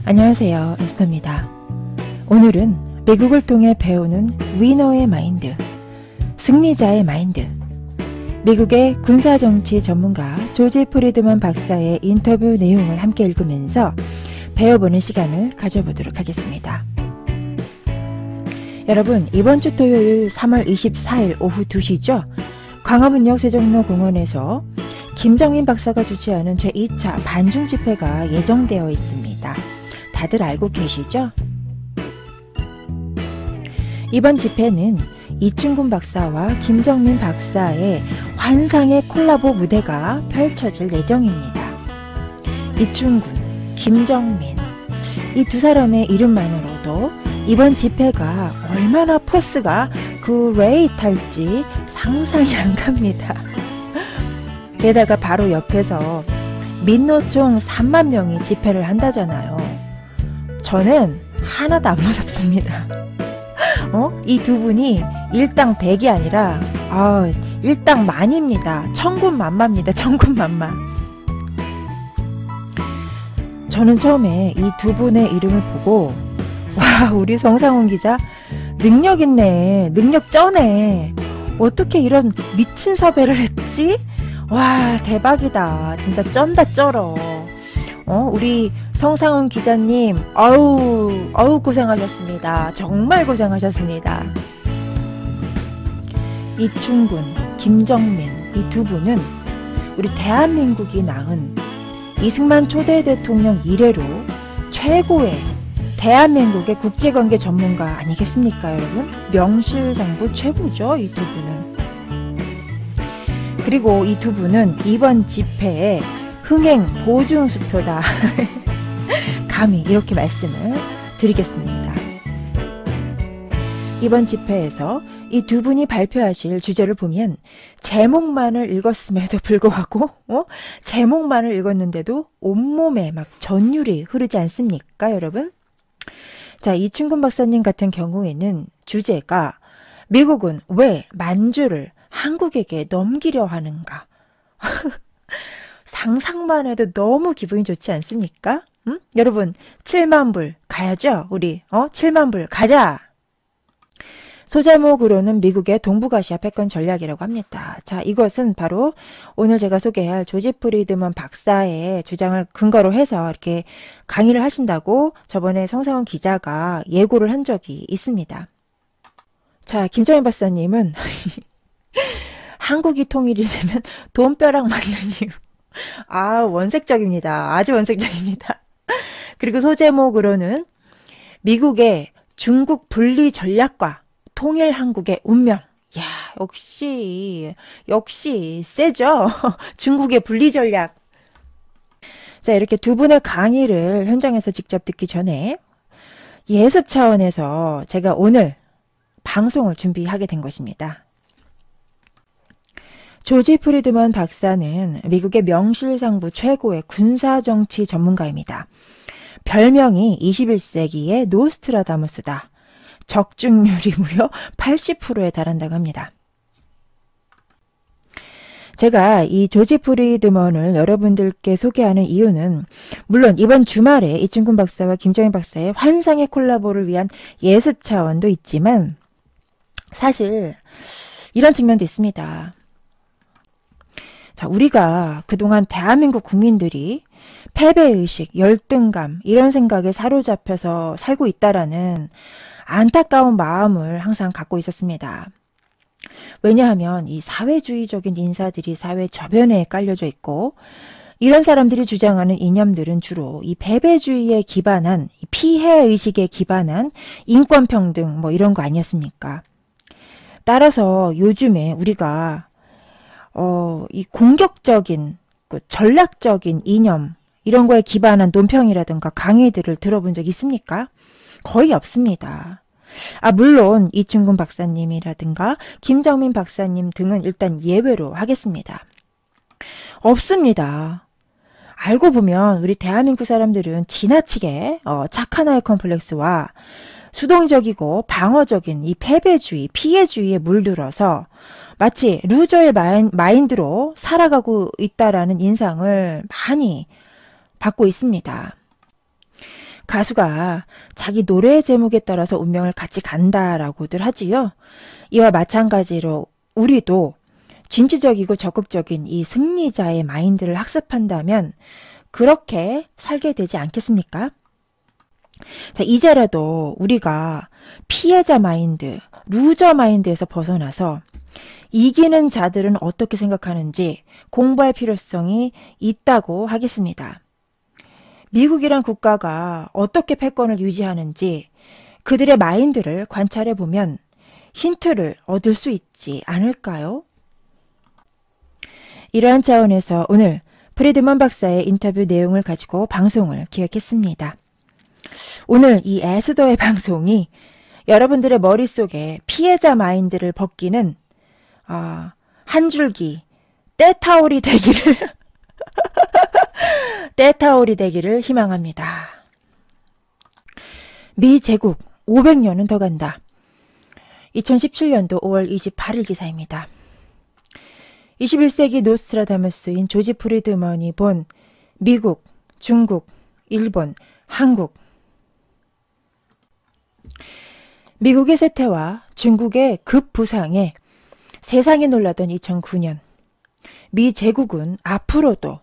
안녕하세요, 에스더입니다. 오늘은 미국을 통해 배우는 위너의 마인드, 승리자의 마인드, 미국의 군사정치 전문가 조지 프리드먼 박사의 인터뷰 내용을 함께 읽으면서 배워보는 시간을 가져보도록 하겠습니다. 여러분, 이번 주 토요일 3월 24일 오후 2시죠. 광화문역 세종로 공원에서 김정민 박사가 주최하는 제2차 반중 집회가 예정되어 있습니다. 다들 알고 계시죠? 이번 집회는 이충군 박사와 김정민 박사의 환상의 콜라보 무대가 펼쳐질 예정입니다. 이충군, 김정민, 이 두 사람의 이름만으로도 이번 집회가 얼마나 포스가 그레이트할지 상상이 안 갑니다. 게다가 바로 옆에서 민노총 3만 명이 집회를 한다잖아요. 저는 하나도 안 무섭습니다. 이 두 분이 일당 백이 아니라 일당 만입니다. 천군만마입니다. 천군만마. 저는 처음에 이 두 분의 이름을 보고 와, 우리 성상훈 기자 능력 있네. 능력 쩌네. 어떻게 이런 미친 섭외를 했지? 와, 대박이다. 진짜 쩐다 쩔어. 우리 성상훈 기자님, 어우 고생하셨습니다. 정말 고생하셨습니다. 이충군, 김정민, 이 두 분은 우리 대한민국이 낳은 이승만 초대 대통령 이래로 최고의 대한민국의 국제관계 전문가 아니겠습니까, 여러분? 명실상부 최고죠, 이 두 분은. 그리고 이 두 분은 이번 집회에 흥행 보증수표다. 감히 이렇게 말씀을 드리겠습니다. 이번 집회에서 이 두 분이 발표하실 주제를 보면 제목만을 읽었음에도 불구하고 제목만을 읽었는데도 온몸에 막 전율이 흐르지 않습니까, 여러분? 자, 이충군 박사님 같은 경우에는 주제가 미국은 왜 만주를 한국에게 넘기려 하는가? 상상만 해도 너무 기분이 좋지 않습니까? 여러분, 7만 불 가야죠, 우리. 7만 불 가자! 소제목으로는 미국의 동북아시아 패권 전략이라고 합니다. 자, 이것은 바로 오늘 제가 소개할 조지 프리드먼 박사의 주장을 근거로 해서 이렇게 강의를 하신다고 저번에 성상훈 기자가 예고를 한 적이 있습니다. 자, 김정민 박사님은 한국이 통일이 되면 돈벼락 맞는 이유. 원색적입니다. 아주 원색적입니다. 그리고 소제목으로는 미국의 중국 분리 전략과 통일 한국의 운명. 야, 역시 세죠? 중국의 분리 전략. 자, 이렇게 두 분의 강의를 현장에서 직접 듣기 전에 예습 차원에서 제가 오늘 방송을 준비하게 된 것입니다. 조지 프리드먼 박사는 미국의 명실상부 최고의 군사정치 전문가입니다. 별명이 21세기의 노스트라다무스다. 적중률이 무려 80%에 달한다고 합니다. 제가 이 조지 프리드먼을 여러분들께 소개하는 이유는 물론 이번 주말에 이충군 박사와 김정민 박사의 환상의 콜라보를 위한 예습 차원도 있지만 사실 이런 측면도 있습니다. 자, 우리가 그동안 대한민국 국민들이 패배의식, 열등감 이런 생각에 사로잡혀서 살고 있다라는 안타까운 마음을 항상 갖고 있었습니다. 왜냐하면 이 사회주의적인 인사들이 사회 저변에 깔려져 있고 이런 사람들이 주장하는 이념들은 주로 이 패배주의에 기반한 피해의식에 기반한 인권평등 이런 거 아니었습니까? 따라서 요즘에 우리가 이 공격적인 전략적인 이념 이런 거에 기반한 논평이라든가 강의들을 들어본 적 있습니까? 거의 없습니다. 물론 이충군 박사님이라든가 김정민 박사님 등은 일단 예외로 하겠습니다. 없습니다. 알고 보면 우리 대한민국 사람들은 지나치게 착한 아이 컴플렉스와 수동적이고 방어적인 이 패배주의, 피해주의에 물들어서 마치 루저의 마인드로 살아가고 있다라는 인상을 많이 받고 있습니다. 가수가 자기 노래 제목에 따라서 운명을 같이 간다라고들 하지요. 이와 마찬가지로 우리도 진취적이고 적극적인 이 승리자의 마인드를 학습한다면 그렇게 살게 되지 않겠습니까? 자, 이제라도 우리가 피해자 마인드, 루저 마인드에서 벗어나서 이기는 자들은 어떻게 생각하는지 공부할 필요성이 있다고 하겠습니다. 미국이란 국가가 어떻게 패권을 유지하는지 그들의 마인드를 관찰해 보면 힌트를 얻을 수 있지 않을까요? 이러한 차원에서 오늘 프리드먼 박사의 인터뷰 내용을 가지고 방송을 기획했습니다. 오늘 이 에스더의 방송이 여러분들의 머릿속에 피해자 마인드를 벗기는 한 줄기 떼타올이 되기를 떼타올이 되기를 희망합니다. 미 제국 500년은 더 간다. 2017년도 5월 28일 기사입니다. 21세기 노스트라다무스인 조지 프리드먼이 본 미국, 중국, 일본, 한국. 미국의 쇠퇴와 중국의 급부상에 세상이 놀라던 2009년. 미 제국은 앞으로도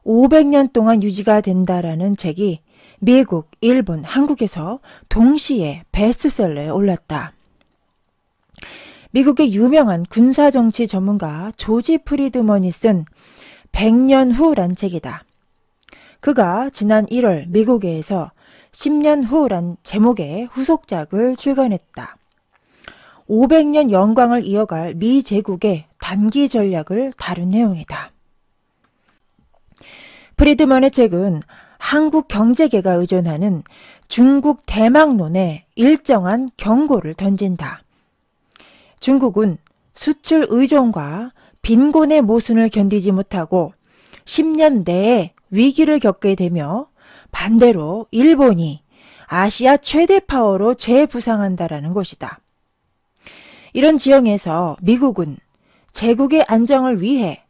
500년 동안 유지가 된다라는 책이 미국, 일본, 한국에서 동시에 베스트셀러에 올랐다. 미국의 유명한 군사정치 전문가 조지 프리드먼이 쓴 100년 후란 책이다. 그가 지난 1월 미국에서 10년 후란 제목의 후속작을 출간했다. 500년 영광을 이어갈 미 제국의 단기 전략을 다룬 내용이다. 프리드먼의 책은 한국 경제계가 의존하는 중국 대망론에 일정한 경고를 던진다. 중국은 수출 의존과 빈곤의 모순을 견디지 못하고 10년 내에 위기를 겪게 되며 반대로 일본이 아시아 최대 파워로 재부상한다라는 것이다. 이런 지형에서 미국은 제국의 안정을 위해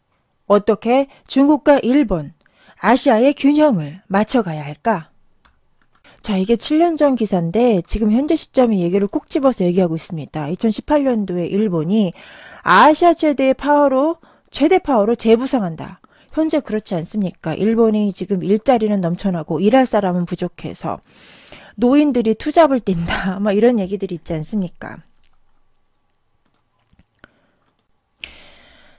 어떻게 중국과 일본, 아시아의 균형을 맞춰가야 할까? 자, 이게 7년 전 기사인데 지금 현재 시점에 얘기를 꼭 집어서 얘기하고 있습니다. 2018년도에 일본이 아시아 최대 파워로 재부상한다. 현재 그렇지 않습니까? 일본이 지금 일자리는 넘쳐나고 일할 사람은 부족해서 노인들이 투잡을 뛴다. 막 이런 얘기들이 있지 않습니까?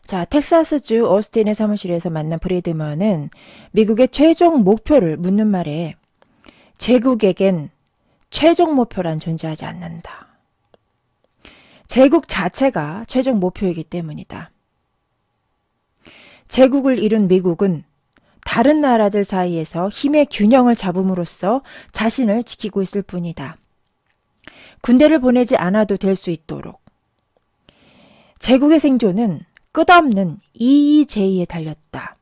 자, 텍사스주 오스틴의 사무실에서 만난 프리드먼은 미국의 최종 목표를 묻는 말에 제국에겐 최종 목표란 존재하지 않는다. 제국 자체가 최종 목표이기 때문이다. 제국을 이룬 미국은 다른 나라들 사이에서 힘의 균형을 잡음으로써 자신을 지키고 있을 뿐이다. 군대를 보내지 않아도 될 수 있도록. 제국의 생존은 끝없는 이의제의에 달렸다.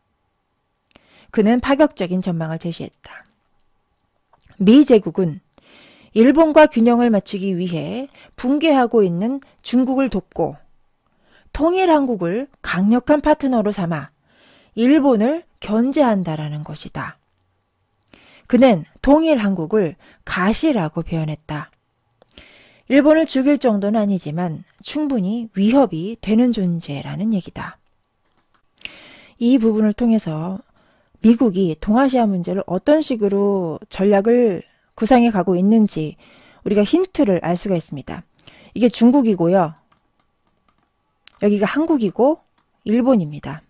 그는 파격적인 전망을 제시했다. 미 제국은 일본과 균형을 맞추기 위해 붕괴하고 있는 중국을 돕고 통일한국을 강력한 파트너로 삼아 일본을 견제한다라는 것이다. 그는 통일한국을 가시라고 표현했다. 일본을 죽일 정도는 아니지만 충분히 위협이 되는 존재라는 얘기다. 이 부분을 통해서 미국이 동아시아 문제를 어떤 식으로 전략을 구상해 가고 있는지 우리가 힌트를 알 수가 있습니다. 이게 중국이고요. 여기가 한국이고 일본입니다.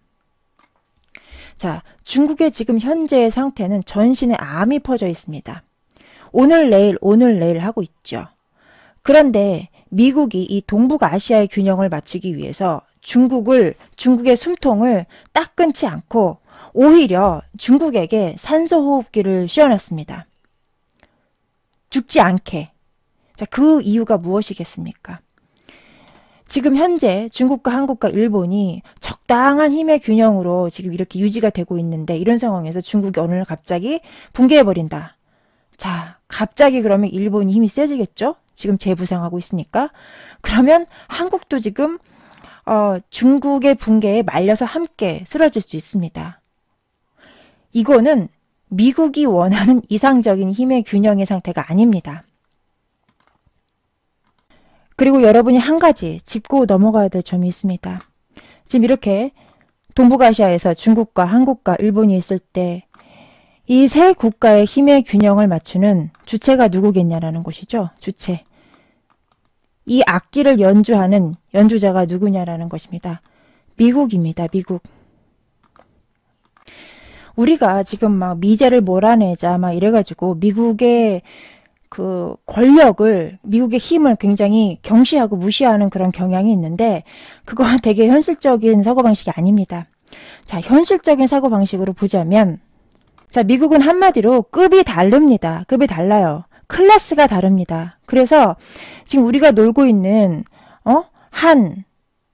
자, 중국의 지금 현재의 상태는 전신에 암이 퍼져 있습니다. 오늘 내일 하고 있죠. 그런데 미국이 이 동북아시아의 균형을 맞추기 위해서 중국의 숨통을 딱 끊지 않고 오히려 중국에게 산소호흡기를 씌워놨습니다. 죽지 않게. 자, 그 이유가 무엇이겠습니까? 지금 현재 중국과 한국과 일본이 적당한 힘의 균형으로 지금 이렇게 유지가 되고 있는데 이런 상황에서 중국이 어느 날 갑자기 붕괴해버린다. 자, 갑자기 그러면 일본이 힘이 세지겠죠? 지금 재부상하고 있으니까. 그러면 한국도 지금 중국의 붕괴에 말려서 함께 쓰러질 수 있습니다. 이거는 미국이 원하는 이상적인 힘의 균형의 상태가 아닙니다. 그리고 여러분이 한 가지 짚고 넘어가야 될 점이 있습니다. 지금 이렇게 동북아시아에서 중국과 한국과 일본이 있을 때 이 세 국가의 힘의 균형을 맞추는 주체가 누구겠냐라는 것이죠. 주체. 이 악기를 연주하는 연주자가 누구냐라는 것입니다. 미국입니다. 미국. 우리가 지금 막 미제를 몰아내자 막 이래가지고 미국의 그 권력을, 미국의 힘을 굉장히 경시하고 무시하는 그런 경향이 있는데 그건 되게 현실적인 사고방식이 아닙니다. 자, 현실적인 사고방식으로 보자면, 자, 미국은 한마디로 급이 다릅니다. 급이 달라요. 클래스가 다릅니다. 그래서 지금 우리가 놀고 있는 한,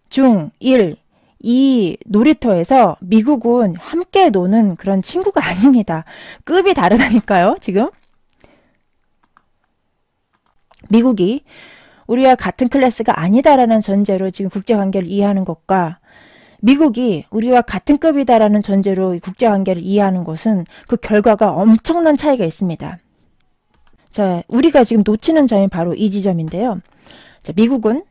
중, 일, 이 놀이터에서 미국은 함께 노는 그런 친구가 아닙니다. 급이 다르다니까요, 지금. 미국이 우리와 같은 클래스가 아니다라는 전제로 지금 국제관계를 이해하는 것과 미국이 우리와 같은 급이다라는 전제로 국제관계를 이해하는 것은 그 결과가 엄청난 차이가 있습니다. 자, 우리가 지금 놓치는 점이 바로 이 지점인데요. 자, 미국은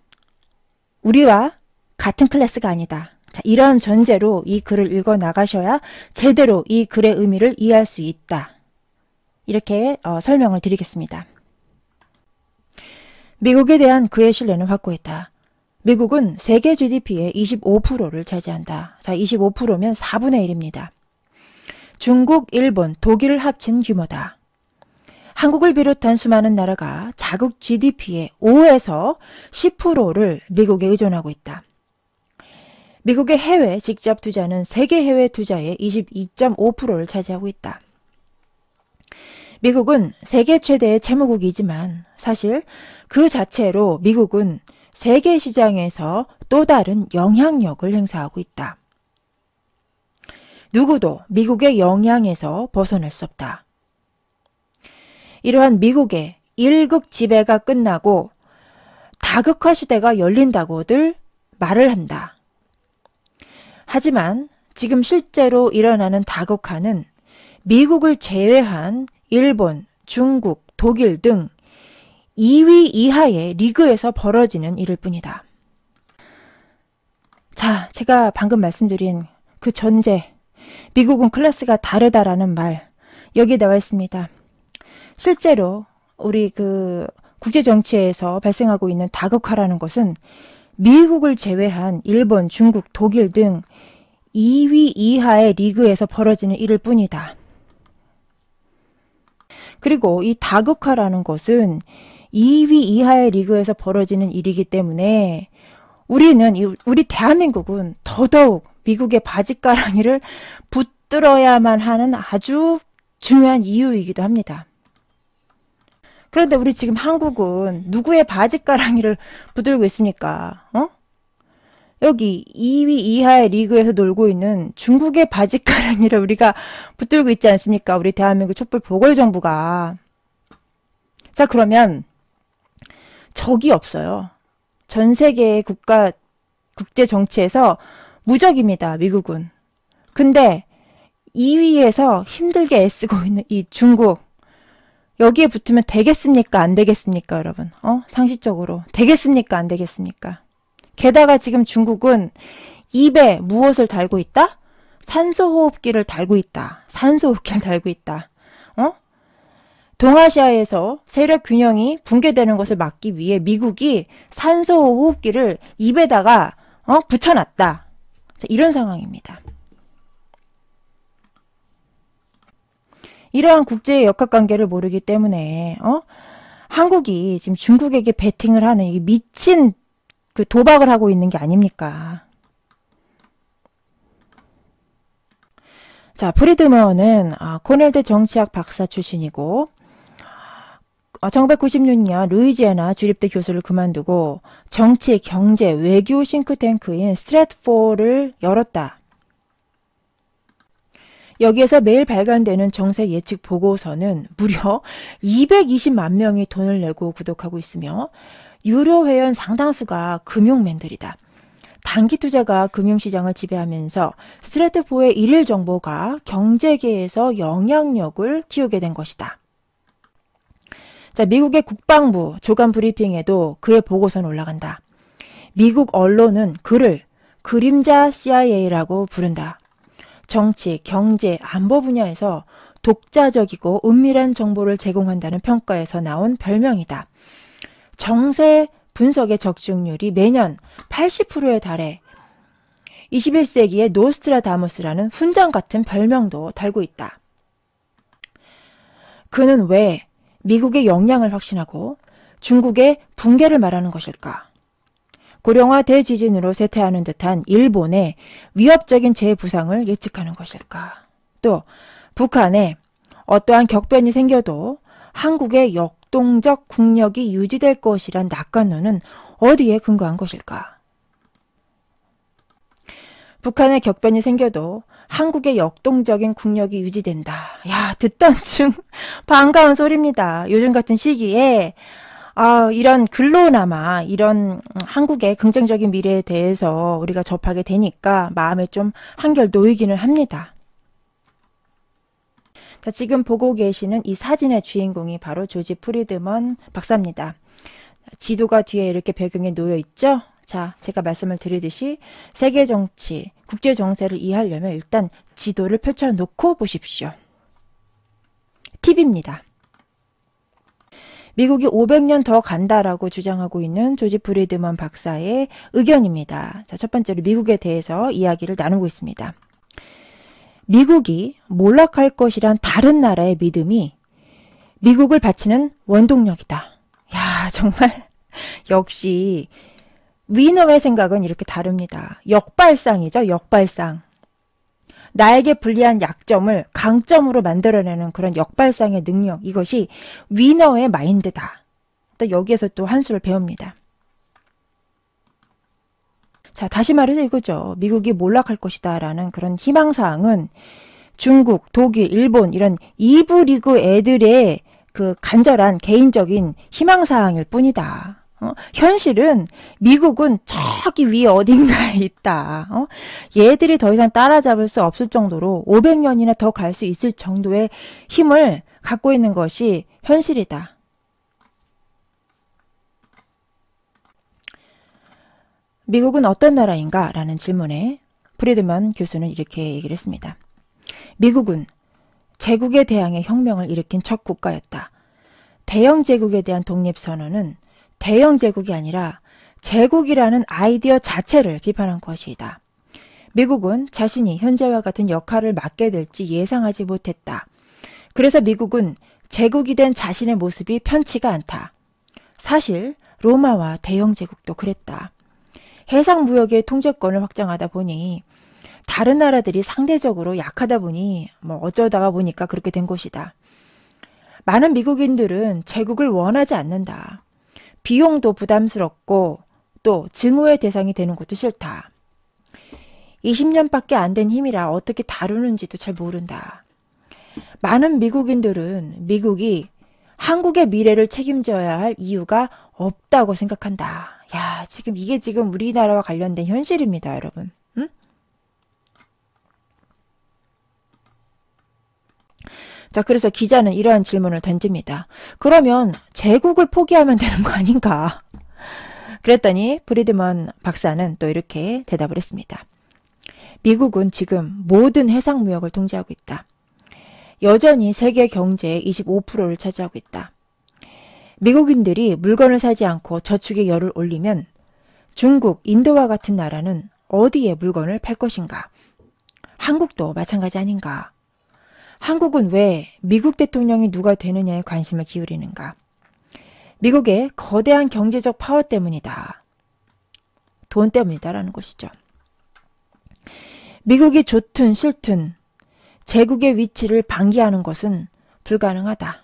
우리와 같은 클래스가 아니다. 자, 이런 전제로 이 글을 읽어 나가셔야 제대로 이 글의 의미를 이해할 수 있다. 이렇게 설명을 드리겠습니다. 미국에 대한 그의 신뢰는 확고했다. 미국은 세계 GDP의 25%를 차지한다. 자, 25%면 4분의 1입니다. 중국, 일본, 독일을 합친 규모다. 한국을 비롯한 수많은 나라가 자국 GDP의 5에서 10%를 미국에 의존하고 있다. 미국의 해외 직접 투자는 세계 해외 투자의 22.5%를 차지하고 있다. 미국은 세계 최대의 채무국이지만 사실 그 자체로 미국은 세계 시장에서 또 다른 영향력을 행사하고 있다. 누구도 미국의 영향에서 벗어날 수 없다. 이러한 미국의 일극 지배가 끝나고 다극화 시대가 열린다고들 말을 한다. 하지만 지금 실제로 일어나는 다극화는 미국을 제외한 일본, 중국, 독일 등 2위 이하의 리그에서 벌어지는 일일 뿐이다. 자, 제가 방금 말씀드린 그 전제, 미국은 클래스가 다르다라는 말, 여기에 나와 있습니다. 실제로 우리 그 국제정치에서 발생하고 있는 다극화라는 것은 미국을 제외한 일본, 중국, 독일 등 2위 이하의 리그에서 벌어지는 일일 뿐이다. 그리고 이 다극화라는 것은 2위 이하의 리그에서 벌어지는 일이기 때문에 우리 대한민국은 더더욱 미국의 바짓가랑이를 붙들어야만 하는 아주 중요한 이유이기도 합니다. 그런데 우리 지금 한국은 누구의 바짓가랑이를 붙들고 있습니까? 여기 2위 이하의 리그에서 놀고 있는 중국의 바짓가랑이를 우리가 붙들고 있지 않습니까? 우리 대한민국 촛불 보궐정부가. 자, 그러면 적이 없어요. 전 세계의 국제 정치에서 무적입니다. 미국은. 근데 2위에서 힘들게 애쓰고 있는 이 중국, 여기에 붙으면 되겠습니까? 안 되겠습니까? 여러분. 상식적으로. 되겠습니까? 안 되겠습니까? 게다가 지금 중국은 입에 무엇을 달고 있다? 산소호흡기를 달고 있다. 산소호흡기를 달고 있다. 동아시아에서 세력 균형이 붕괴되는 것을 막기 위해 미국이 산소호흡기를 입에다가 붙여놨다. 이런 상황입니다. 이러한 국제의 역학관계를 모르기 때문에 한국이 지금 중국에게 베팅을 하는 이 미친 그 도박을 하고 있는 게 아닙니까? 자, 프리드먼은 코넬대 정치학 박사 출신이고 1996년 루이지애나 주립대 교수를 그만두고 정치, 경제, 외교 싱크탱크인 스트래트포를 열었다. 여기에서 매일 발간되는 정세 예측 보고서는 무려 220만 명이 돈을 내고 구독하고 있으며 유료 회원 상당수가 금융맨들이다. 단기 투자가 금융시장을 지배하면서 스트래트포의 일일 정보가 경제계에서 영향력을 키우게 된 것이다. 자, 미국의 국방부 조간 브리핑에도 그의 보고서는 올라간다. 미국 언론은 그를 그림자 CIA라고 부른다. 정치, 경제, 안보 분야에서 독자적이고 은밀한 정보를 제공한다는 평가에서 나온 별명이다. 정세 분석의 적중률이 매년 80%에 달해 21세기의 노스트라다무스라는 훈장 같은 별명도 달고 있다. 그는 왜 미국의 역량을 확신하고 중국의 붕괴를 말하는 것일까? 고령화 대지진으로 쇠퇴하는 듯한 일본의 위협적인 재부상을 예측하는 것일까? 또 북한에 어떠한 격변이 생겨도 한국의 역동적 국력이 유지될 것이란 낙관론은 어디에 근거한 것일까? 북한의 격변이 생겨도 한국의 역동적인 국력이 유지된다. 야, 듣던 중 반가운 소리입니다. 요즘 같은 시기에 이런 글로나마 이런 한국의 긍정적인 미래에 대해서 우리가 접하게 되니까 마음에 좀 한결 놓이기는 합니다. 자, 지금 보고 계시는 이 사진의 주인공이 바로 조지 프리드먼 박사입니다. 지도가 뒤에 이렇게 배경에 놓여 있죠? 자, 제가 말씀을 드리듯이 세계 정치, 국제 정세를 이해하려면 일단 지도를 펼쳐놓고 보십시오. 팁입니다. 미국이 500년 더 간다라고 주장하고 있는 조지 프리드먼 박사의 의견입니다. 자, 첫 번째로 미국에 대해서 이야기를 나누고 있습니다. 미국이 몰락할 것이란 다른 나라의 믿음이 미국을 바치는 원동력이다. 야, 정말 역시 위너의 생각은 이렇게 다릅니다. 역발상이죠. 역발상. 나에게 불리한 약점을 강점으로 만들어내는 그런 역발상의 능력. 이것이 위너의 마인드다. 또 여기에서 또 한 수를 배웁니다. 자, 다시 말해서 이거죠. 미국이 몰락할 것이다 라는 그런 희망사항은 중국, 독일, 일본 이런 2부 리그 애들의 그 간절한 개인적인 희망사항일 뿐이다. 현실은 미국은 저기 위에 어딘가에 있다. 얘들이 더 이상 따라잡을 수 없을 정도로 500년이나 더 갈 수 있을 정도의 힘을 갖고 있는 것이 현실이다. 미국은 어떤 나라인가? 라는 질문에 프리드먼 교수는 이렇게 얘기를 했습니다. 미국은 제국에 대항해 혁명을 일으킨 첫 국가였다. 대영 제국에 대한 독립선언은 대영 제국이 아니라 제국이라는 아이디어 자체를 비판한 것이다. 미국은 자신이 현재와 같은 역할을 맡게 될지 예상하지 못했다. 그래서 미국은 제국이 된 자신의 모습이 편치가 않다. 사실 로마와 대영 제국도 그랬다. 해상 무역의 통제권을 확장하다 보니 다른 나라들이 상대적으로 약하다 보니 어쩌다가 보니까 그렇게 된 것이다. 많은 미국인들은 제국을 원하지 않는다. 비용도 부담스럽고 또 증오의 대상이 되는 것도 싫다. 20년밖에 안 된 힘이라 어떻게 다루는지도 잘 모른다. 많은 미국인들은 미국이 한국의 미래를 책임져야 할 이유가 없다고 생각한다. 야, 이게 지금 우리나라와 관련된 현실입니다, 여러분. 응? 자, 그래서 기자는 이러한 질문을 던집니다. 그러면 제국을 포기하면 되는 거 아닌가? 그랬더니 프리드먼 박사는 또 이렇게 대답을 했습니다. 미국은 지금 모든 해상 무역을 통제하고 있다. 여전히 세계 경제의 25%를 차지하고 있다. 미국인들이 물건을 사지 않고 저축에 열을 올리면 중국, 인도와 같은 나라는 어디에 물건을 팔 것인가? 한국도 마찬가지 아닌가? 한국은 왜 미국 대통령이 누가 되느냐에 관심을 기울이는가? 미국의 거대한 경제적 파워 때문이다. 돈 때문이다라는 것이죠. 미국이 좋든 싫든 제국의 위치를 방기하는 것은 불가능하다.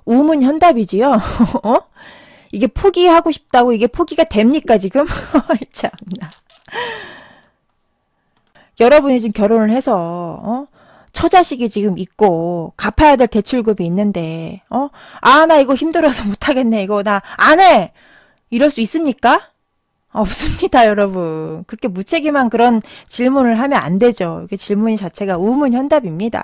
우문현답이지요. 이게 포기하고 싶다고 이게 포기가 됩니까 지금? 참나. 여러분이 지금 결혼을 해서 처자식이 지금 있고 갚아야 될 대출급이 있는데 나 이거 힘들어서 못하겠네. 이거 나 안 해. 이럴 수 있습니까? 없습니다, 여러분. 그렇게 무책임한 그런 질문을 하면 안 되죠. 이게 질문 자체가 우문현답입니다.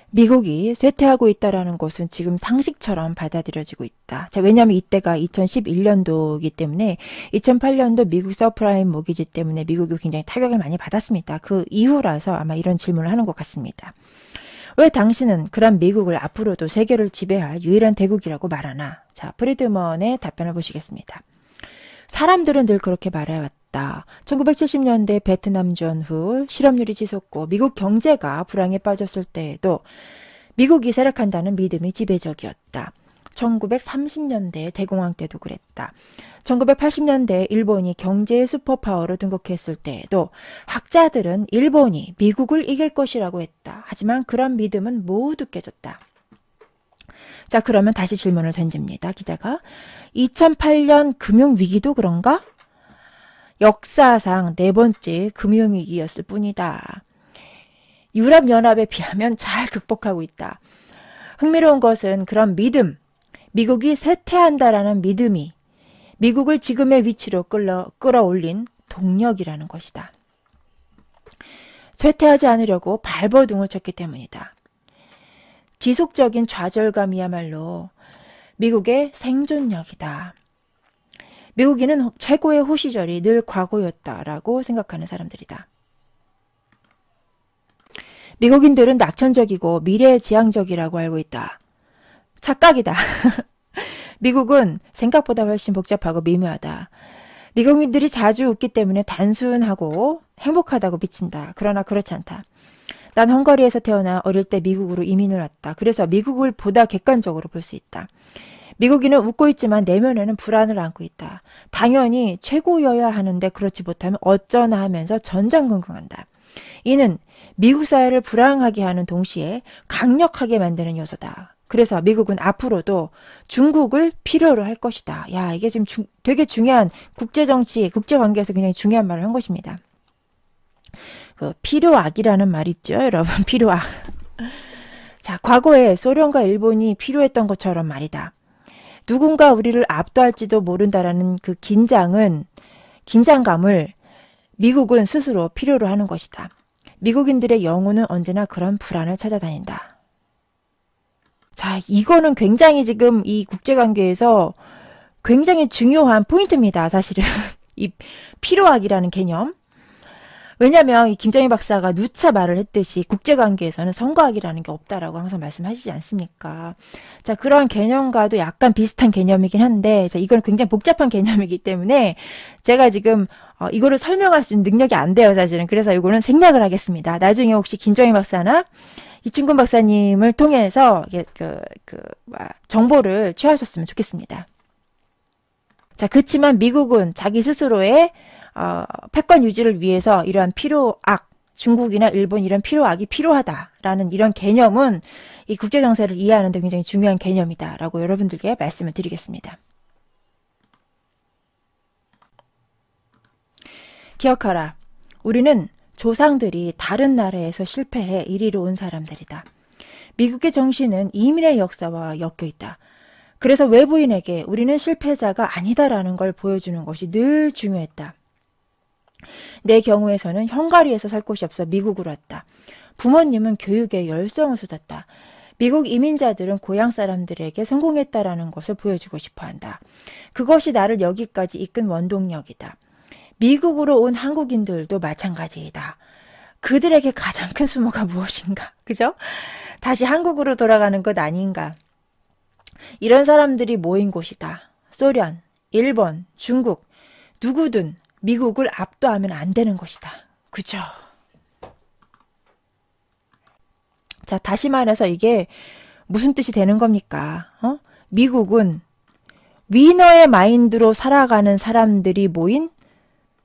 미국이 쇠퇴하고 있다라는 것은 지금 상식처럼 받아들여지고 있다. 자, 왜냐하면 이때가 2011년도이기 때문에 2008년도 미국 서프라임 모기지 때문에 미국이 굉장히 타격을 많이 받았습니다. 그 이후라서 아마 이런 질문을 하는 것 같습니다. 왜 당신은 그런 미국을 앞으로도 세계를 지배할 유일한 대국이라고 말하나? 자, 프리드먼의 답변을 보시겠습니다. 사람들은 늘 그렇게 말해왔다. 1970년대 베트남 전후 실업률이 치솟고 미국 경제가 불황에 빠졌을 때에도 미국이 세력한다는 믿음이 지배적이었다. 1930년대 대공황 때도 그랬다. 1980년대 일본이 경제의 슈퍼파워로 등극했을 때에도 학자들은 일본이 미국을 이길 것이라고 했다. 하지만 그런 믿음은 모두 깨졌다. 자, 그러면 다시 질문을 던집니다. 기자가 2008년 금융위기도 그런가? 역사상 4번째 금융위기였을 뿐이다. 유럽연합에 비하면 잘 극복하고 있다. 흥미로운 것은 그런 믿음, 미국이 쇠퇴한다라는 믿음이 미국을 지금의 위치로 끌어올린 동력이라는 것이다. 쇠퇴하지 않으려고 발버둥을 쳤기 때문이다. 지속적인 좌절감이야말로 미국의 생존력이다. 미국인은 최고의 호시절이 늘 과거였다라고 생각하는 사람들이다. 미국인들은 낙천적이고 미래지향적이라고 알고 있다. 착각이다. 미국은 생각보다 훨씬 복잡하고 미묘하다. 미국인들이 자주 웃기 때문에 단순하고 행복하다고 비친다. 그러나 그렇지 않다. 난 헝가리에서 태어나 어릴 때 미국으로 이민을 왔다. 그래서 미국을 보다 객관적으로 볼 수 있다. 미국인은 웃고 있지만 내면에는 불안을 안고 있다. 당연히 최고여야 하는데 그렇지 못하면 어쩌나 하면서 전전긍긍한다. 이는 미국 사회를 불안하게 하는 동시에 강력하게 만드는 요소다. 그래서 미국은 앞으로도 중국을 필요로 할 것이다. 야, 이게 지금 되게 중요한 국제정치, 국제관계에서 굉장히 중요한 말을 한 것입니다. 그 필요악이라는 말 있죠, 여러분. 필요악. 자, 과거에 소련과 일본이 필요했던 것처럼 말이다. 누군가 우리를 압도할지도 모른다라는 그 긴장감을 미국은 스스로 필요로 하는 것이다. 미국인들의 영혼은 언제나 그런 불안을 찾아다닌다. 자, 이거는 굉장히 지금 이 국제관계에서 굉장히 중요한 포인트입니다. 사실은 이 필요악이라는 개념. 왜냐하면 이 김정희 박사가 누차 말을 했듯이 국제관계에서는 선거악이라는 게 없다라고 항상 말씀하시지 않습니까? 자, 그런 개념과도 약간 비슷한 개념이긴 한데, 자, 이건 굉장히 복잡한 개념이기 때문에 제가 지금 이거를 설명할 수 있는 능력이 안 돼요, 사실은. 그래서 이거는 생략을 하겠습니다. 나중에 혹시 김정희 박사나 이충근 박사님을 통해서 정보를 취하셨으면 좋겠습니다. 자, 그렇지만 미국은 자기 스스로의 패권 유지를 위해서 이러한 필요악, 중국이나 일본 이런 필요악이 필요하다라는 이런 개념은 이 국제정세를 이해하는 데 굉장히 중요한 개념이다라고 여러분들께 말씀을 드리겠습니다. 기억하라. 우리는 조상들이 다른 나라에서 실패해 이리로 온 사람들이다. 미국의 정신은 이민의 역사와 엮여 있다. 그래서 외부인에게 우리는 실패자가 아니다라는 걸 보여주는 것이 늘 중요했다. 내 경우에서는 헝가리에서 살 곳이 없어 미국으로 왔다. 부모님은 교육에 열성을 쏟았다. 미국 이민자들은 고향 사람들에게 성공했다라는 것을 보여주고 싶어한다. 그것이 나를 여기까지 이끈 원동력이다. 미국으로 온 한국인들도 마찬가지이다. 그들에게 가장 큰 수모가 무엇인가? 그죠? 다시 한국으로 돌아가는 것 아닌가? 이런 사람들이 모인 곳이다. 소련, 일본, 중국, 누구든 미국을 압도하면 안 되는 것이다. 그죠? 자, 다시 말해서 이게 무슨 뜻이 되는 겁니까? 미국은 위너의 마인드로 살아가는 사람들이 모인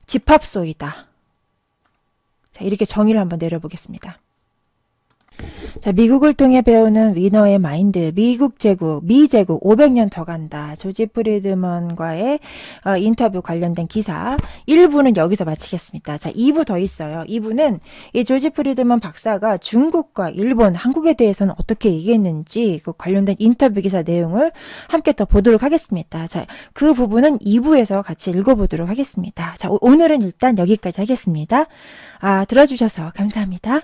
집합소이다. 자, 이렇게 정의를 한번 내려보겠습니다. 자, 미국을 통해 배우는 위너의 마인드, 미국 제국, 미 제국 500년 더 간다. 조지 프리드먼과의 인터뷰 관련된 기사 1부는 여기서 마치겠습니다. 자, 2부 더 있어요. 2부는 이 조지 프리드먼 박사가 중국과 일본, 한국에 대해서는 어떻게 얘기했는지 그 관련된 인터뷰 기사 내용을 함께 더 보도록 하겠습니다. 자, 그 부분은 2부에서 같이 읽어보도록 하겠습니다. 자, 오늘은 일단 여기까지 하겠습니다. 들어주셔서 감사합니다.